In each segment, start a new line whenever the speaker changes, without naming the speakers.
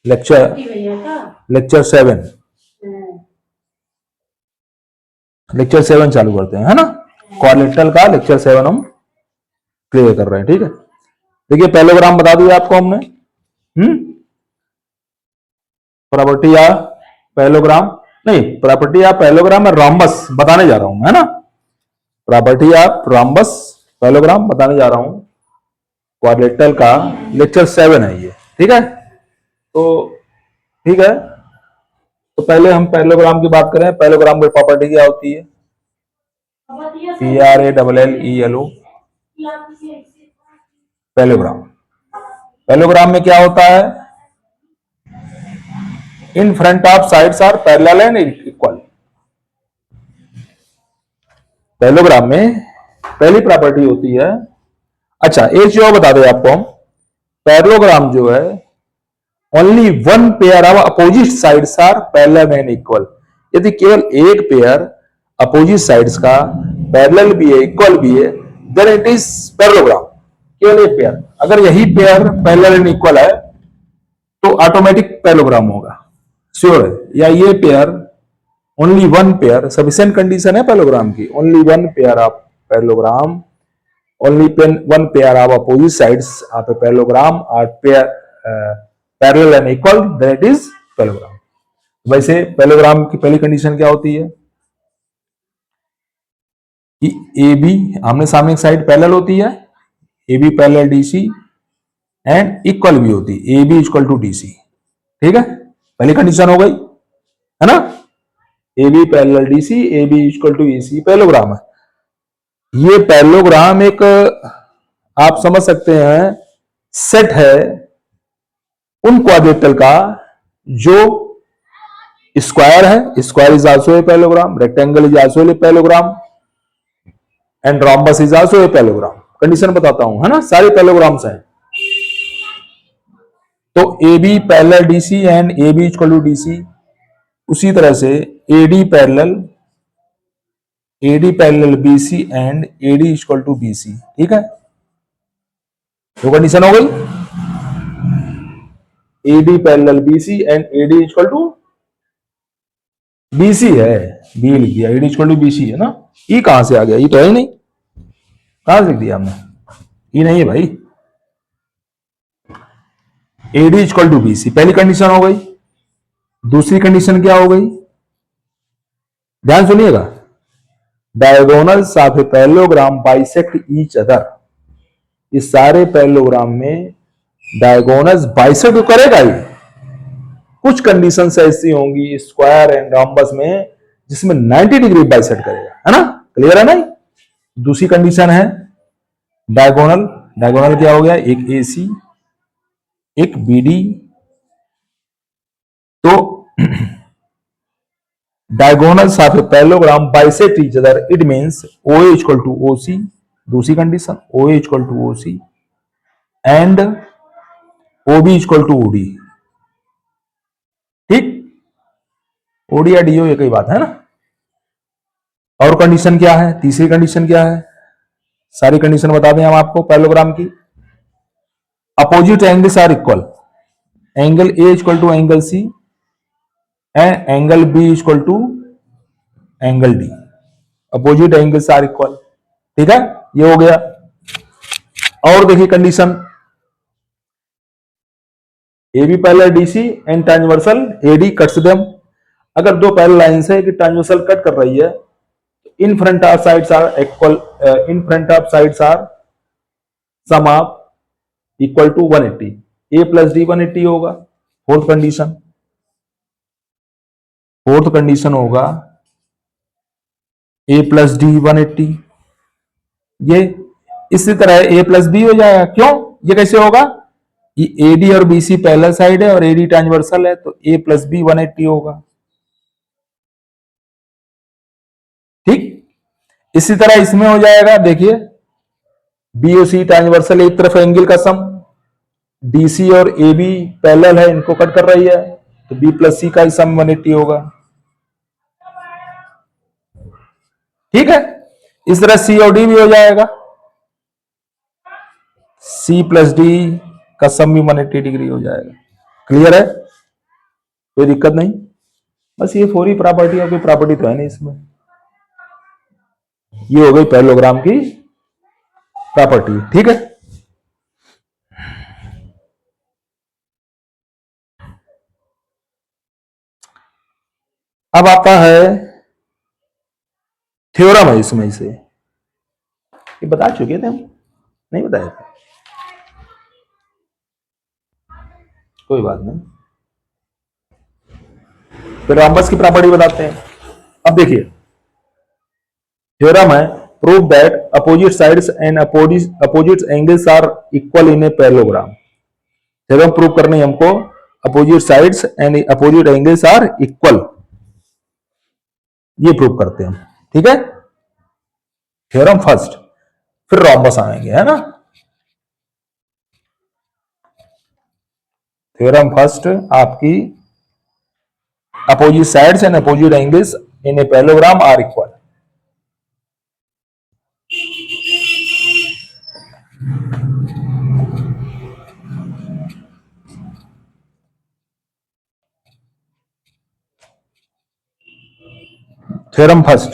Lecture lecture 7 lecture 7 चालू करते हैं, है ना। क्वाड्रेटल का लेक्चर 7 हम क्लियर कर रहे हैं, ठीक है। देखिए पैरेललोग्राम बता दिया आपको हमने। प्रॉपर्टी या पैरेललोग्राम नहीं, प्रॉपर्टी या पैरेललोग्राम में रोम्बस बताने जा रहा हूं, है ना। प्रॉपर्टी या रोम्बस पैरेललोग्राम बताने जा रहा हूं। क्वाड्रेटल का लेक्चर 7 है ये, ठीक है। तो ठीक है, तो पहले हम पैरेललोग्राम की बात करें। पैरेललोग्राम की प्रॉपर्टी क्या होती है? PRALLELO parallelogram. पैरेललोग्राम में क्या होता है? In front of sides are parallel and equal. Parallelogram में पहली प्रॉपर्टी होती है, अच्छा एक चीज और बता दें आपको हम, पैरेललोग्राम जो है only one pair of opposite sides are parallel and equal. यदि केवल एक पेयर अपोजिट साइड्स का पैरेलल भी है, इक्वल भी है, देन इट इज पैरेललोग्राम। केवल एक पेयर, अगर यही पेयर पैरेलल एंड इक्वल है तो ऑटोमेटिक पैरेललोग्राम होगा, श्योर है। या ये pair only one pair, sufficient condition है पैरेललोग्राम की, only one pair of parallelogram, only one pair of opposite sides of a parallelogram are pair parallel and equal, then it is parallelogram. वैसे parallelogram की पहली condition क्या होती है कि A B आमने सामने साइड पैरेलल होती है, A B parallel DC and equal भी होती है, A B equal to DC, ठीक है। पहली कंडीशन हो गई, है ना। A B parallel DC, A B equal to AC parallelogram है। ये पैरेललोग्राम एक आप समझ सकते हैं सेट है उन क्वाड्रेटल का जो स्क्वायर है, square is also a parallelogram, rectangle is also a parallelogram and rhombus is also a parallelogram. Condition बताता हूं, है ना, सारे पैरेललोग्राम्स हैं। तो A B parallel DC and A B equal to DC, उसी तरह से AD parallel BC and AD equal to BC, ठीक है। तो कंडीशन हो गई, AD parallel BC and AD equal to BC है, बी लिख दिया, एडी इक्वल टू बीसी है ना। ई कहां से आ गया? ई तो है ही नहीं, कहां से लिख दिया हमने? ई नहीं है भाई। एडी इक्वल टू बीसी पहली कंडीशन हो गई। दूसरी कंडीशन क्या हो गई? ध्यान सुनिएगा, diagonals of a parallelogram bisect each other. इस सारे पैरेललोग्राम में डायगोनल्स बाइसेक्ट तो करेगा ही, कुछ कंडीशंस ऐसी होंगी स्क्वायर एंड रोम्बस में जिसमें 90 डिग्री बाइसेक्ट करेगा, है ना। क्लियर है ना। दूसरी कंडीशन है डायगोनल। डायगोनल क्या हो गया? एक एसी एक बीडी। तो diagonals of a parallelogram bisect each other, it means OA equal to OC। दूसरी condition OA equal to OC and OB equal to OD, ठीक। OD या DO एक ही बात है ना। और कंडीशन क्या है? तीसरी कंडीशन क्या है? सारी कंडीशन बता दें हम आपको पैरेललोग्राम की। Opposite angles are equal, angle A equal to angle C and angle B equal to angle D। Opposite angles are equal, ठीक है, ये हो गया। और देखिए condition, AB parallel DC and transversal AD cuts them. अगर दो पैरेलल लाइंस है कि ट्रांसवर्सल कट कर रही है, in front of sides are equal, in front of sides are sum of equal to 180, A plus D 180 होगा। Fourth condition होगा A plus D 180। ये इसी तरह A प्लस B हो जाएगा। क्यों? ये कैसे होगा? ये AD और BC पैरेलल साइड है और AD ट्रांसवर्सल है, तो A प्लस B 180 होगा, ठीक। इसी तरह इसमें हो जाएगा, देखिए B और C ट्रांसवर्सल, एक तरफ एंगल का सम, DC और AB पैरेलल है, इनको कट कर रही है, तो B प्लस C का सम 180 होगा, ठीक है। इस तरह C और D भी हो जाएगा, C प्लस D का सम भी 180 डिग्री हो जाएगा। क्लियर है? कोई दिक्कत नहीं। बस ये फोरी प्रॉपर्टी और कोई प्रॉपर्टी तो है नहीं इसमें। ये हो गई पैरेललोग्राम की प्रॉपर्टी, ठीक है। अब आता है थ्योरम है इसमें से, ये बता चुके थे हम, नहीं बताया था, कोई बात नहीं। फिर रॉम्बस की प्रॉपर्टी बताते हैं। अब देखिए थ्योरम है, prove that opposite sides and opposite angles are equal in a parallelogram. Theorem prove करनी है हमको, opposite sides and opposite angles are equal, ये प्रूव करते हैं हम, ठीक है। थ्योरम फर्स्ट, फिर रॉम्बस आएंगे, है ना। थ्योरम फर्स्ट आपकी, opposite sides and opposite angles in a parallelogram are equal. Theorem first,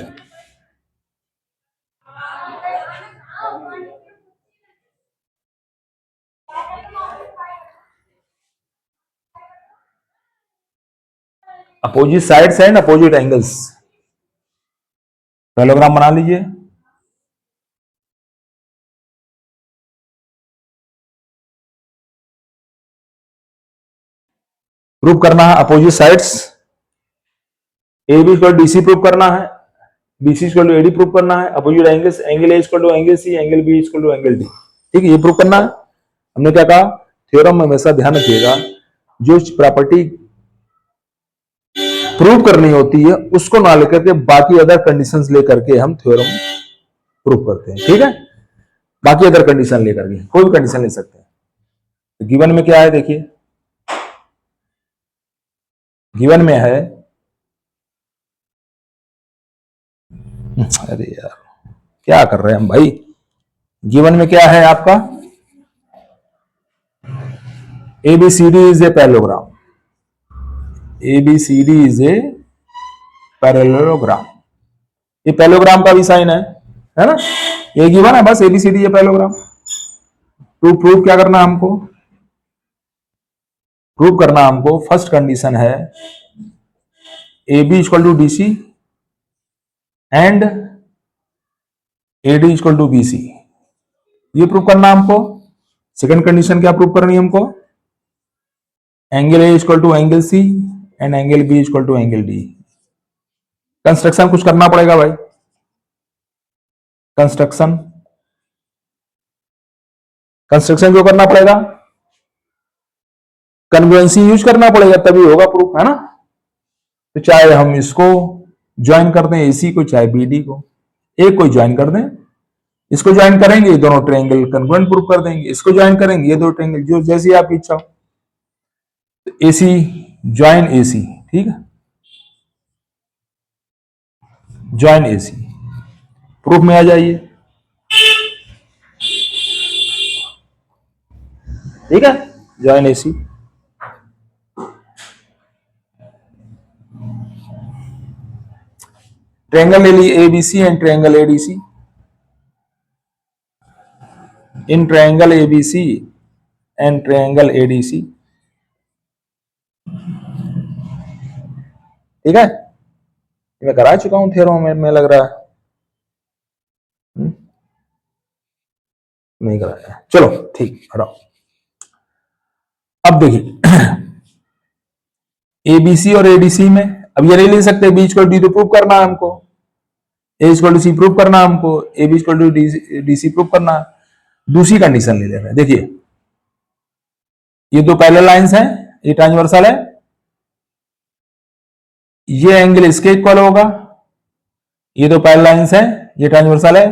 opposite sides and opposite angles, parallelogram बना लीजिए। प्रूव करना है opposite sides, A B equal DC prove करना है, BC equal to AD prove करना है, opposite angles, angle A equal to angle C, angle B equal to angle D, ठीक है, ये प्रूव करना है। हमने क्या कहा, थ्योरम में हमेशा ध्यान रखिएगा, जो प्रॉपर्टी प्रूव करनी होती है उसको ना लेकर के बाकी अदर कंडीशंस लेकर के हम थ्योरम प्रूव करते हैं, ठीक है। बाकी अदर कंडीशन लेकर के, कोई भी कंडीशन ले सकते हैं। तो गिवन में क्या है देखिए, गिवन में है, अरे यार क्या कर रहे हैं हम भाई, गिवन में क्या है आपका, ABCD is a parallelogram, ABCD is a parallelogram, ये पैरेललोग्राम का भी साइन है ना, ये गिवन है, बस ABCD ये पैरेललोग्राम। टू प्रूव क्या करना हमको, प्रूव करना हमको, फर्स्ट कंडीशन है AB equal to DC and AD equal to BC, ये प्रूव करना हमको। सेकंड कंडीशन क्या प्रूव करनी है हमको, angle A equal to angle C and angle B equal to angle D। Construction कुछ करना पड़ेगा भाई, कंस्ट्रक्शन, कंस्ट्रक्शन जो करना पड़ेगा, कन्वेंसी यूज करना पड़ेगा तभी होगा प्रूफ, है ना। तो चाहे हम इसको ज्वाइन कर दें AC को, चाहे BD को, एक को ज्वाइन कर दें, इसको ज्वाइन करेंगे, दोनों ट्रायंगल कन्वर्जेंट प्रूफ कर देंगे, इसको ज्वाइन करेंगे, ये दो ट्रायंगल जो जैसी आपकी इच्छा हो। तो AC ज्वाइन AC, ठीक है, ज्वाइन AC, प्रूफ में आ जाइए, ठीक है, ज्वाइन AC। ट्रायंगल ले ली ABC and triangle ADC, in triangle ABC and triangle ADC, ठीक है, मैं करा चुका हूं थ्योरम में लग रहा है, नहीं कराया, चलो ठीक, हटाओ। अब देखिए ABC और ADC में, अब ये नहीं ले सकते, B इक्वल डी तो प्रूव करना है हमको, A equal to C prove करना है हमको, AB equal to DC prove करना है। दूसरी कंडीशन ले ले रहे हैं, देखिए ये दो पैरेलल लाइंस हैं, ये ट्रांसवर्सल है, ये एंगल इसके इक्वल होगा, ये दो पैरेलल लाइंस हैं, ये ट्रांसवर्सल है,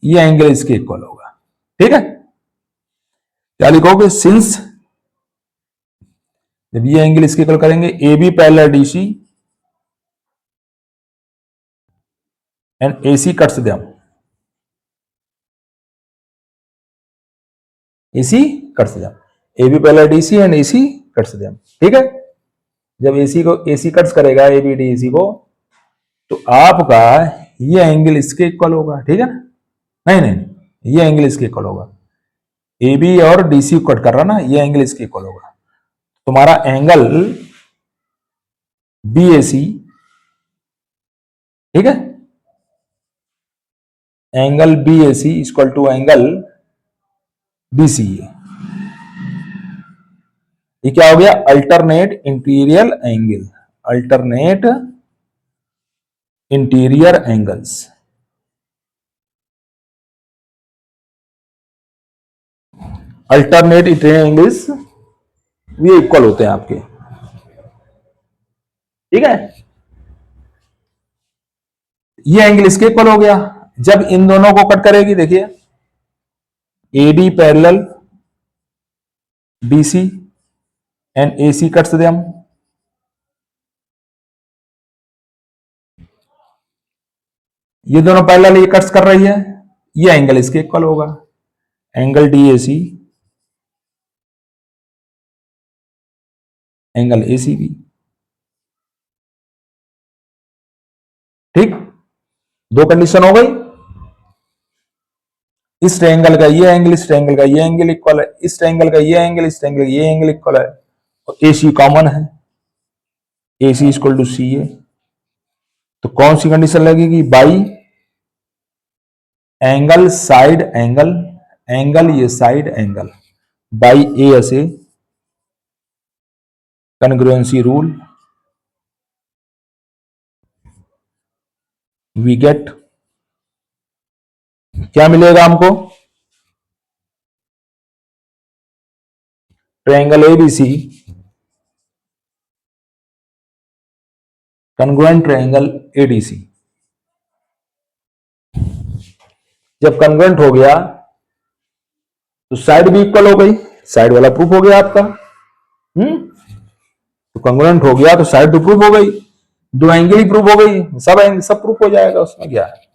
ये एंगल इसके इक्वल होगा, ठीक है। क्या लिखोगे, सिंस, जब ये एंगल इसके इक्वल करेंगे, AB parallel DC and AC cuts them, AC cuts them, AB parallel DC and AC cuts them, ठीक है। जब एसी कट्स करेगा ए बी डी सी को, तो आपका ये एंगल इसके इक्वल होगा, ठीक है ना? नहीं नहीं, ये एंगल इसके इक्वल होगा। ए बी और डीसी कट कर रहा ना, ये एंगल इसके इक्वल होगा। तुम्हारा एंगल बी ए सी, ठीक है, angle B A C equal to angle B C A. ये क्या हो गया? Alternate interior angle, alternate interior angles. Alternate interior angles ये इक्वल होते हैं आपके, ठीक है? ये एंगल इसके इक्वल हो गया। जब इन दोनों को कट करेगी, देखिए AD parallel BC and AC cuts them, ये दोनों पैरेलल ये कट्स कर रही है, ये एंगल इसके इक्वल होगा, एंगल DAC एंगल ACB, ठीक? दो कंडीशन हो गई। इस ट्रायंगल का ये एंगल, इस ट्रायंगल का ये एंगल इक्वल है, इस ट्रायंगल का ये एंगल, इस ट्रायंगल का ये एंगल इक्वल है, और AC कॉमन है, AC इक्वल टू CA। तो कौन सी कंडीशन लगेगी? By angle side angle, angle ये साइड एंगल, बाई ए ऐसे कन्ग्रुएंसी रूल, वी गेट, क्या मिलेगा हमको? Triangle ABC congruent triangle ADC। जब कन्वर्ट हो गया तो साइड भी इक्वल हो गई, साइड वाला प्रूफ हो गया आपका। तो कन्वर्ट हो गया तो साइड तो प्रूफ हो गई, दो एंगल ही प्रूफ हो गई, सब एंगल सब प्रूफ हो जाएगा, उसमें क्या है?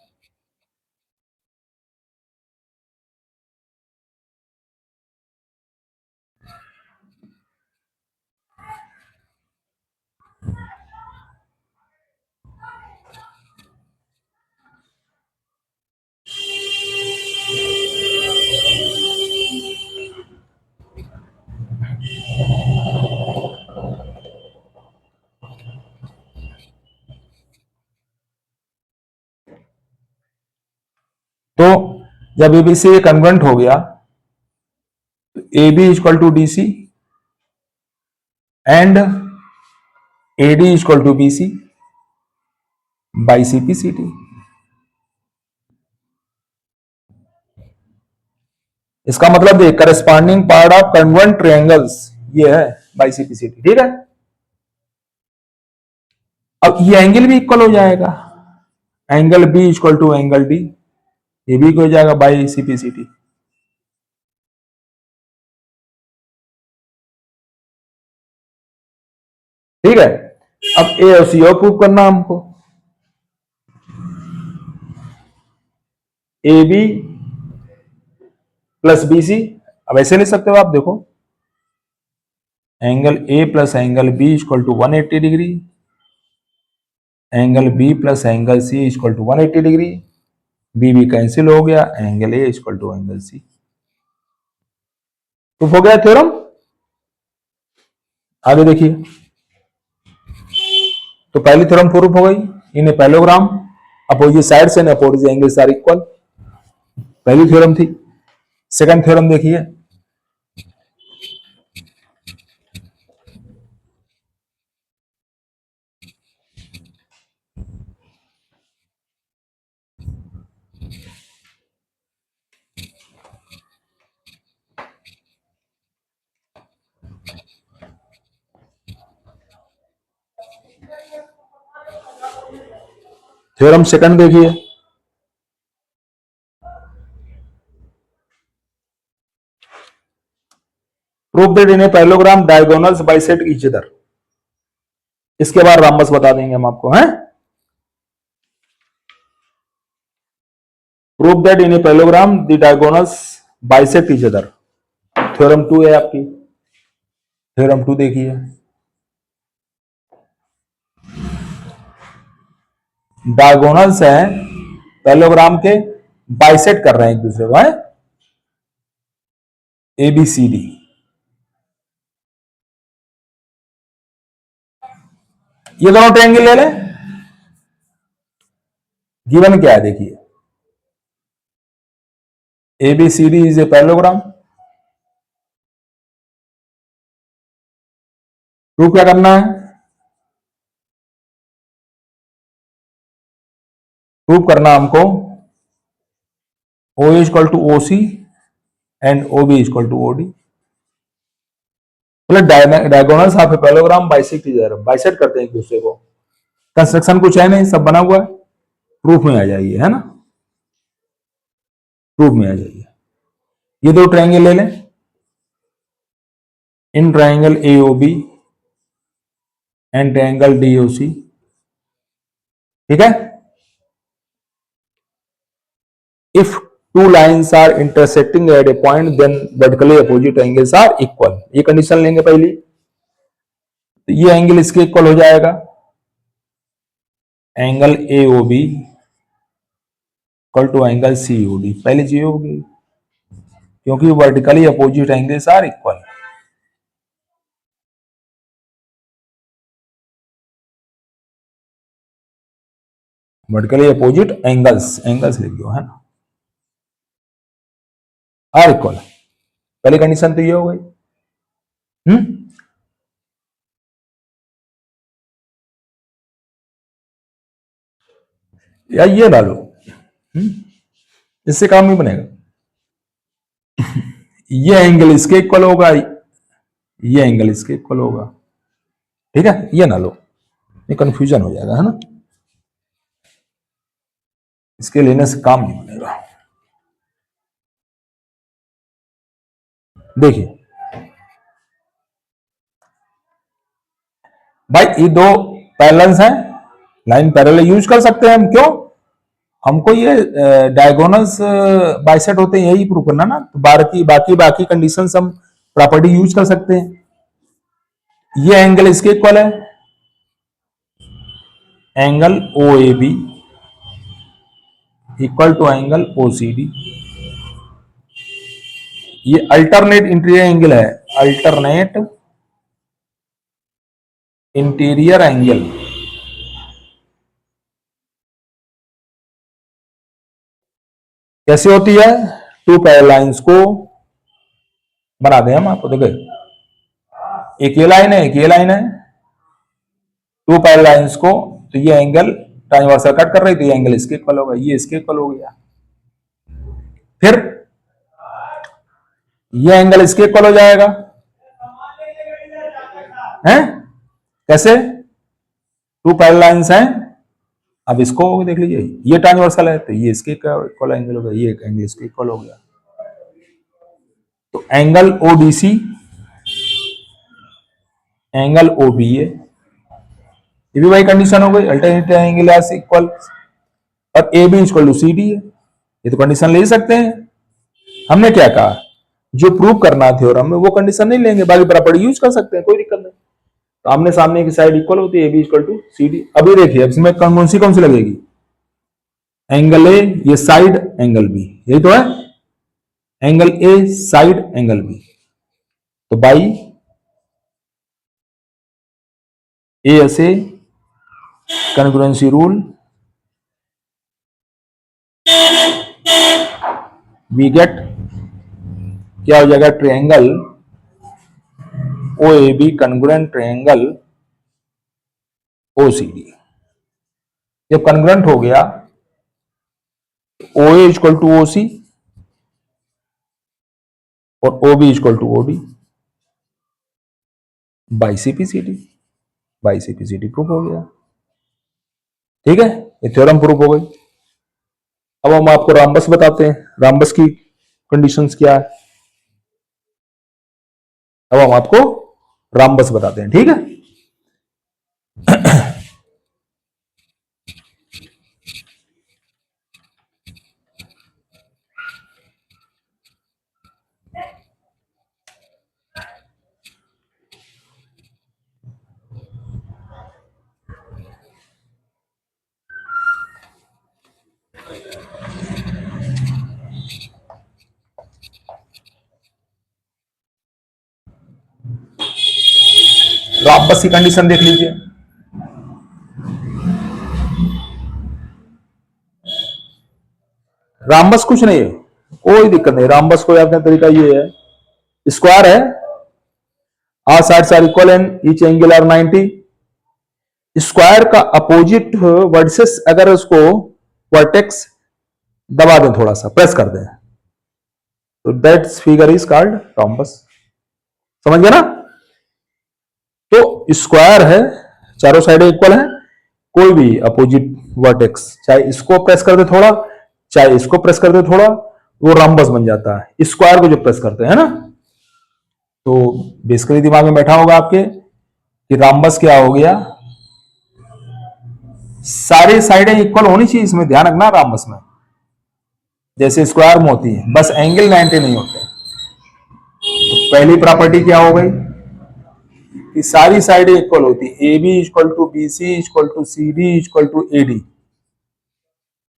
तो जब ABC कन्वर्ट हो गया तो AB equal to DC and AD equal to BC by CPCT। इसका मतलब देख, corresponding part of convert triangles ये है बाई CPCT, ठीक है? अब ये एंगल भी इक्वल हो जाएगा, angle B equal to angle D, ये भी हो जाएगा बाई CPCT। ठीक है? अब A और C और प्रूव करना हमको, AB प्लस BC। अब ऐसे ले सकते हो आप, देखो angle A plus angle B equal to 180 degree, angle B plus angle C equal to 180 degree, B भी कैंसिल हो गया, angle A equal to angle C। Proof हो गया थ्योरम। आगे देखिए, तो पहली थ्योरम प्रूफ हो गई, in a parallelogram opposite sides and opposite angles are equal, पहली थ्योरम थी। सेकंड थ्योरम देखिए, थ्योरम सेकंड देखिए, proof that in a parallelogram diagonals bisect each other. इसके बाद रामबस बता देंगे हम आपको, हैं? Proof that in a parallelogram the diagonals bisect each other, theorem 2 है आपकी। थ्योरम 2 देखिए, डायगोनल्स हैं पैरेललोग्राम के, बाइसेक्ट कर रहे हैं एक दूसरे को, है ए बी सी डी। ये दोनों ट्रायंगल ले लें। गिवन क्या है देखिए, A B C D is a parallelogram. Proof क्या करना है, प्रूफ करना हमको O is equal to O C and O B is equal to O D. मतलब diagonals of a parallelogram bisect each other, bisect करते हैं एक दूसरे को। कंस्ट्रक्शन कुछ है नहीं, सब बना हुआ है, प्रूफ में आ जाइए, है ना, प्रूफ में आ जाइए। ये दो ट्रायंगल ले लें, in triangle A O B and triangle D O C, ठीक है। If two lines are intersecting at a point then vertically opposite angles are equal, ये कंडीशन लेंगे पहली, तो ये एंगल इसके इक्वल हो जाएगा, angle A O B equal to angle C O D, पहली चीज होगी, क्योंकि vertically opposite angles are equal. Vertically opposite angles, angles लिख दो, है ना, आर इक्वल, पहली कंडीशन तो ये हो गई। या ये डालो, इससे काम नहीं बनेगा। ये एंगल इसके इक्वल होगा, ये एंगल इसके इक्वल होगा, ठीक है, ये ना लो, ये कंफ्यूजन हो जाएगा, है ना, इसके लेने से काम नहीं बनेगा। देखिए भाई, ये दो पैरेलल्स हैं, लाइन पैरेलल यूज कर सकते हैं हम, क्यों, हमको ये डायगोनल्स बाइसेक्ट होते हैं, यही प्रूव करना ना, तो बाकी बाकी बाकी कंडीशंस हम प्रॉपर्टी यूज कर सकते हैं। ये एंगल इसके इक्वल है, angle O A B equal to angle O C D, ये अल्टरनेट इंटीरियर एंगल है, अल्टरनेट इंटीरियर एंगल। कैसे होती है, टू पैरेलल लाइंस को बना दें हम आपको, देखिए एक ये लाइन है, एक ये लाइन है, टू पैरेलल लाइंस को, तो ये एंगल ट्रांसवर्सल कट कर रही, तो ये एंगल इसके इक्वल होगा, ये इसके इक्वल हो गया, फिर ये एंगल इसके इक्वल हो जाएगा, हैं कैसे, टू पैरेलल लाइंस हैं, अब इसको देख लीजिए, ये ट्रांसवर्सल है तो ये इसके इक्वल एंगल हो गया, ये एंगल इसके इक्वल हो गया, तो एंगल ओडीसी एंगल ओबीए, ये भी वही कंडीशन हो गई, अल्टरनेट एंगल एस इक्वल, और A B equal to C D है, ये तो कंडीशन ले सकते हैं। हमने क्या कहा, जो प्रूव करना थ्योरम में वो कंडीशन नहीं लेंगे, बाकी प्रॉपर्टी यूज कर सकते हैं, कोई दिक्कत नहीं। तो आमने सामने की साइड इक्वल होती है, A B equal to C D. अभी देखिए अब इसमें कौन सी लगेगी, एंगल ए, ये साइड एंगल बी, यही तो है, angle A side angle B, तो बाई ए ऐसे कॉन्ग्रुएंसी रूल वी गेट क्या हो जाएगा, triangle O A B congruent triangle O C D. जब कॉन्ग्रुएंट हो गया O A equal to O C और O B equal to O D by C P C D, by C P C D proof हो गया, ठीक है, ये theorem proof हो गई। अब हम आपको रामबस बताते हैं, रामबस की कंडीशंस क्या है, अब हम आपको रामबस बताते हैं, ठीक है। राम्बस की कंडीशन देख लीजिए। राम्बस कुछ नहीं है, कोई दिक्कत नहीं। राम्बस को याद करने का तरीका ये है, स्क्वायर है, all sides are equal and each angle are 90। Square का अपोजिट वर्सेस अगर उसको वर्टेक्स दबा दें, थोड़ा सा प्रेस कर दें, तो that figure is called rhombus. समझ गया ना? तो स्क्वायर है, चारों साइडें इक्वल है, कोई भी अपोजिट वर्टेक्स चाहे इसको प्रेस कर दे थोड़ा, चाहे इसको प्रेस कर दे थोड़ा, वो रॉम्बस बन जाता है स्क्वायर को जो प्रेस करते हैं ना। तो बेसिकली दिमाग में बैठा होगा आपके कि रॉम्बस क्या हो गया, सारी साइडें इक्वल होनी चाहिए, इसमें ध्यान रखना रॉम्बस में, जैसे स्क्वायर में होती है, बस एंगल 90 नहीं होते। तो पहली प्रॉपर्टी क्या हो गई कि सारी साइडें इक्वल होती है, A B equal to B C equal to C D equal to A D,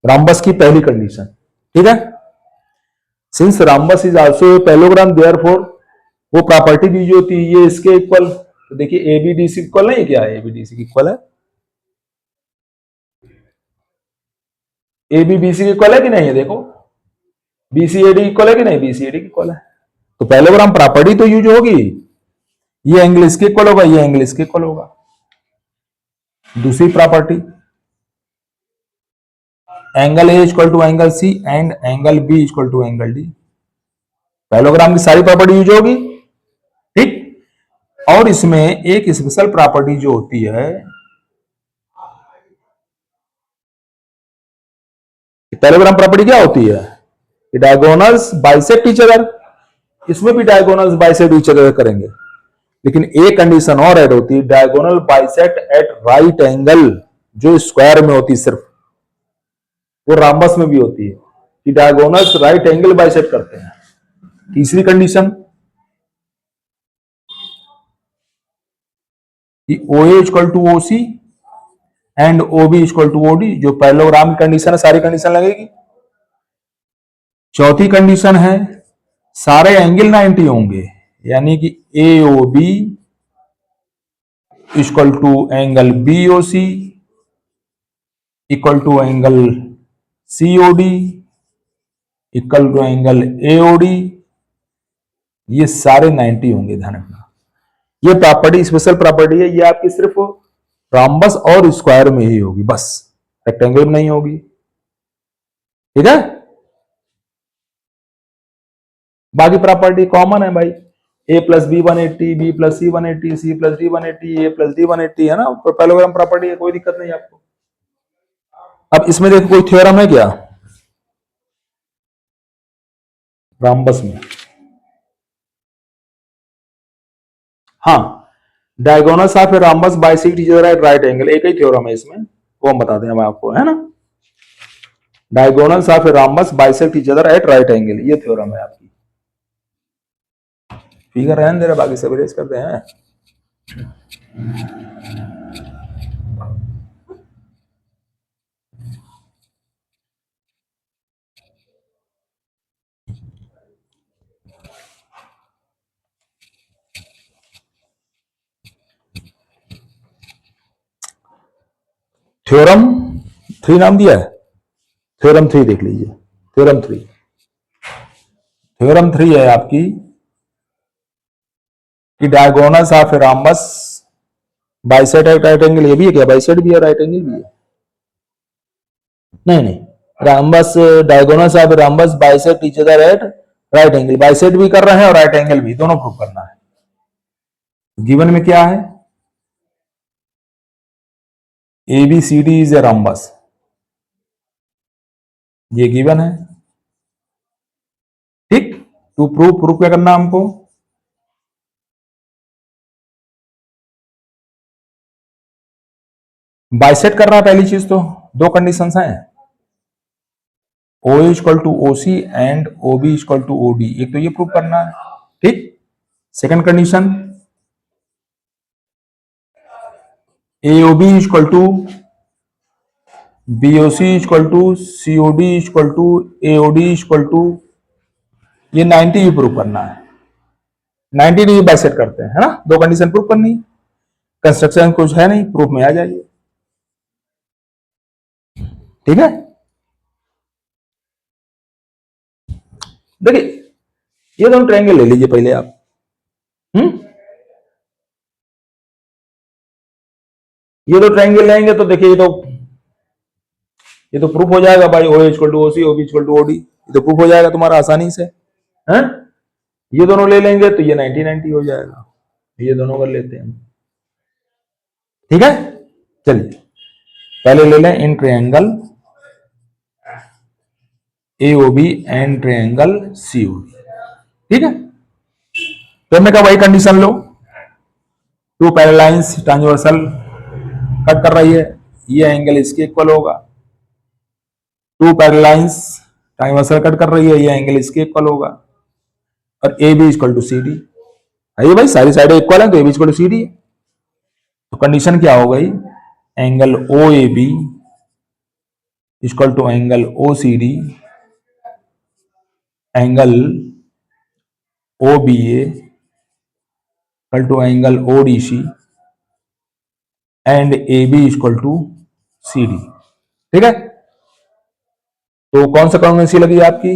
rhombus की पहली कंडीशन। ठीक है, since rhombus is also a parallelogram therefore वो प्रॉपर्टी भी जो होती है ये इसके इक्वल, तो देखिए A B D C equal नहीं, क्या है ए बी डी सी की इक्वल है, A B B C equal है कि नहीं है, देखो B C A D equal है कि नहीं, B C A D equal है। तो पैरेललोग्राम प्रॉपर्टी तो यूज होगी, ये एंगल इसके इक्वल होगा, ये एंगल इसके इक्वल होगा। दूसरी property, angle A equal to angle C and angle B equal to angle D, parallelogram की सारी प्रॉपर्टी यूज होगी। ठीक, और इसमें एक स्पेशल प्रॉपर्टी जो होती है, पैरेललोग्राम प्रॉपर्टी क्या होती है, डायगोनल्स बाइसेक्ट ईच अदर, इसमें भी डायगोनल्स बाइसेक्ट ईच अदर करेंगे, लेकिन एक कंडीशन और ऐड होती है, diagonal bisect at right angle, जो स्क्वायर में होती है सिर्फ, वो रॉम्बस में भी होती है कि डायगोनल्स राइट एंगल बाइसेक्ट करते हैं। तीसरी कंडीशन कि O A equal to O C and O B equal to O D, जो पैरेललोग्राम की कंडीशन है सारी कंडीशन लगेगी। चौथी कंडीशन है सारे एंगल 90 होंगे, यानी कि A O B equal to angle B O C equal to angle C O D equal to angle A O D, ये सारे 90 होंगे, ध्यान रखना। ये प्रॉपर्टी स्पेशल प्रॉपर्टी है, ये आपकी सिर्फ रॉम्बस और स्क्वायर में ही होगी, बस रेक्टेंगल में नहीं होगी। ठीक है, बाकी प्रॉपर्टी कॉमन है भाई, ए प्लस बी 180, बी प्लस सी 180, सी प्लस डी 180, ए प्लस डी 180 है ना, पैरेललोग्राम प्रॉपर्टी है, कोई दिक्कत नहीं आपको। अब इसमें देखो कोई थ्योरम है क्या रॉम्बस में? हाँ, diagonals of a rhombus bisect each other at right angle, एक ही थ्योरम है इसमें, वो हम बता दें हम आपको, है ना। Diagonals of a rhombus bisect each other at right angle, ये थ्योरम है आपकी। फिगर रहने दे रहा, बाकी सब इरेज करते हैं। थ्योरम 3 नाम दिया है, थ्योरम 3 देख लीजिए, थ्योरम 3, थ्योरम 3 है आपकी कि diagonals of a rhombus bisect at right angle, ये भी है क्या, बाइसेक्ट भी है राइट एंगल भी है, नहीं नहीं, rhombus diagonals of a rhombus bisect each other at right angle, bisect भी कर रहे हैं और राइट एंगल भी, दोनों प्रूव करना है। गिवन में क्या है, A B C D is a rhombus, ये गिवन है। ठीक, टू प्रूव क्या करना हमको, बाइसेक्ट करना है पहली चीज, तो दो कंडीशंस हैं, O equal to O C and O B equal to O D, एक तो ये प्रूव करना है। ठीक, second condition A O B equal to B O C equal to C O D equal to A O D equal to, ये 90 ही prove करना है, 90 नहीं बाइसेक्ट करते हैं, है ना, दो कंडीशन प्रूव करनी है। कंस्ट्रक्शन कुछ है नहीं, प्रूफ में आ जाइए। ठीक है, देखिए ये दोनों ट्रायंगल ले लीजिए पहले आप। ये दो ट्रायंगल लेंगे तो देखिए ये तो प्रूफ हो जाएगा भाई, O equal to OC, OB equal to OD, ये तो प्रूफ हो जाएगा तुम्हारा आसानी से, हैं? ये दोनों ले लेंगे तो ये 90-90 हो जाएगा, ये दोनों कर लेते हैं। ठीक है, चलिए पहले ले लें in triangle AOB and triangle COD। ठीक है, तो हमने कहा वही कंडीशन लो, two parallel lines transversal cut कर रही है, ये एंगल इसके इक्वल होगा। Two parallel lines transversal cut कर रही है, ये एंगल इसके इक्वल होगा। और AB इक्वल टू CD है, ये भाई सारी साइडें इक्वल है तो AB इक्वल टू CD है। तो कंडीशन क्या हो गई, angle OAB equal to angle OCD, angle OBA equal to angle ODC and AB equal to CD। ठीक है, तो कौन सा कॉन्ग्रुएंसी लगी आपकी,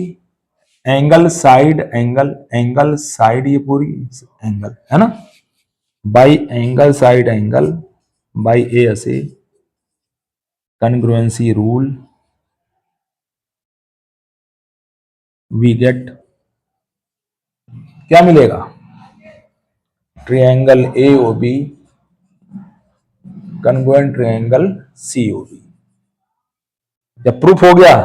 angle side angle, angle side ये पूरी एंगल है ना, by angle side angle by A ऐसे कॉन्ग्रुएंसी रूल वी गेट क्या मिलेगा, triangle AOB congruent triangle COD। जब प्रूफ हो गया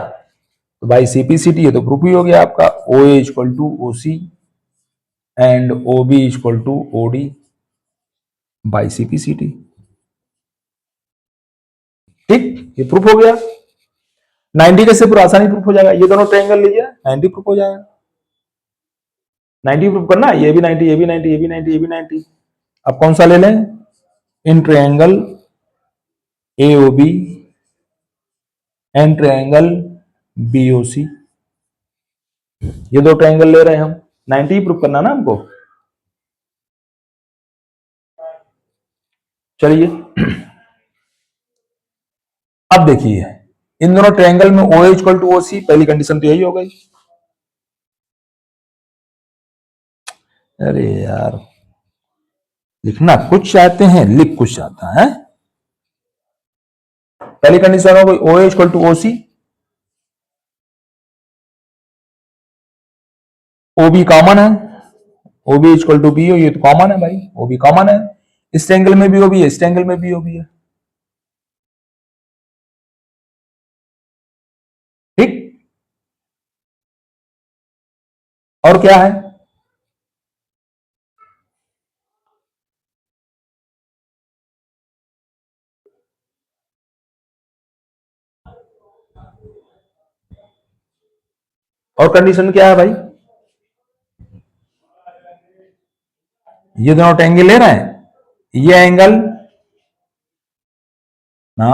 तो बाई CPCT है तो प्रूफ ही हो गया आपका, OA equal to OC and OB equal to OD by CPCT। ठीक, ये प्रूफ हो गया। 90 कैसे पूरा आसानी प्रूफ हो जाएगा, ये दोनों ट्रायंगल लीजिए 90 प्रूफ हो जाएगा। 90 प्रूफ करना, ये भी 90, ये भी 90, ये भी 90, ये भी 90। अब कौन सा ले लें, in triangle AOB and triangle BOC, ये दो ट्रायंगल ले रहे हैं हम, 90 प्रूफ करना ना हमको। चलिए अब देखिए इन दोनों ट्रायंगल में OA इक्वल टू OC, पहली कंडीशन तो यही हो गई। अरे यार लिखना कुछ चाहते हैं, लिख कुछ चाहता है। पहली कंडीशन हो गई OA equal to OC, OB common है, OB इक्वल टू BO, ये तो कॉमन है भाई, OB कॉमन है, इस ट्रायंगल में भी OB है, इस ट्रायंगल में भी OB है। ठीक, और क्या है, और कंडीशन क्या है भाई, ये दोनों ट्रायंगल ले रहे हैं, ये एंगल ना,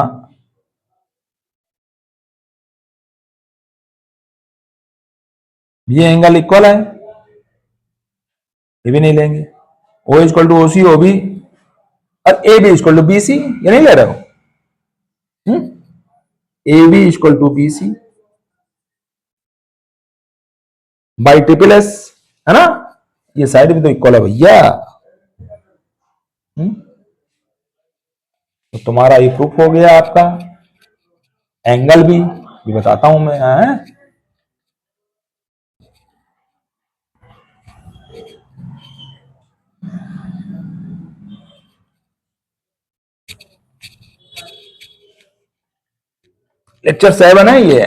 ये एंगल इक्वल है, ये भी नहीं लेंगे। O equal to OC, OB और AB इक्वल टू BC, ये नहीं ले रहे हो, AB equal to BC by triple S, है ना, ये साइड भी तो इक्वल है भैया। तो तुम्हारा ये प्रूफ हो गया आपका, एंगल भी बताता हूं मैं, है? लेक्चर 7 है ये,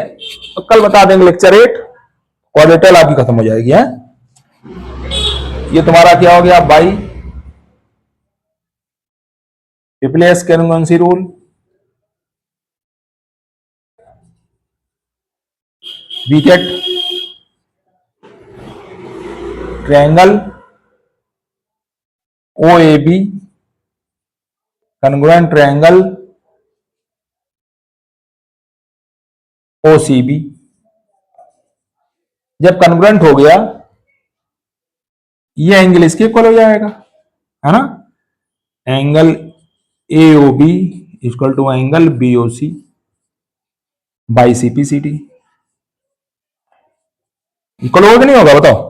तो कल बता देंगे लेक्चर 8, क्वाड्रेटल आपकी खत्म हो जाएगी, है? ये तुम्हारा क्या हो गया by triple S congruency rule, we get triangle OAB congruent triangle OCB। जब कॉन्ग्रुएंट हो गया ये एंगल इसके इक्वल हो जाएगा, है ना, angle AOB equal to angle BOC by CPCD। Equal होगा कि नहीं होगा बताओ।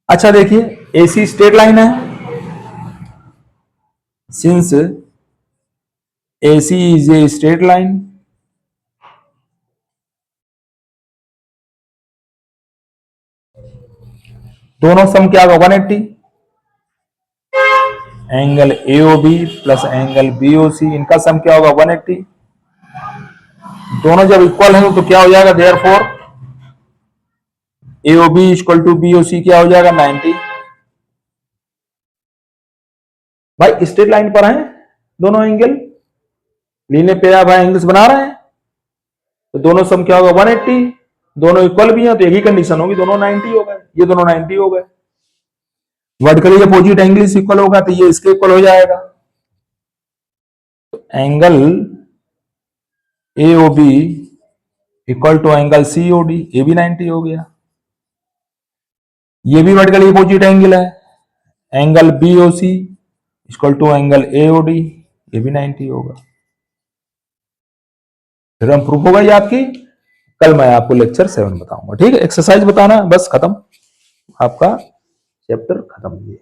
अच्छा देखिए, AC स्ट्रेट लाइन है, since AC is a straight line, दोनों सम क्या होगा 180, angle AOB plus angle BOC इनका सम क्या होगा 180। दोनों जब इक्वल है तो क्या हो जाएगा, therefore AOB equal to BOC क्या हो जाएगा 90। भाई स्ट्रेट लाइन पर है दोनों angle, linear pair of angles बना रहे हैं, तो दोनों सम क्या होगा 180। दोनों इक्वल भी हैं तो एक ही कंडीशन होगी, दोनों 90 हो गए, ये दोनों 90 हो गए। वर्टिकली अपोजिट एंगल इक्वल होगा तो ये इसके इक्वल हो जाएगा। तो angle AOB equal to angle COD, ये भी 90 हो गया। ये भी वर्टिकली अपोजिट एंगल है, angle BOC equal to angle AOD, ये भी 90 होगा। फिर हम प्रूफ होगा ये आपकी, कल मैं आपको लेक्चर 7 बताऊंगा। ठीक है, एक्सरसाइज बताना बस, खत्म, आपका चैप्टर खत्म। ये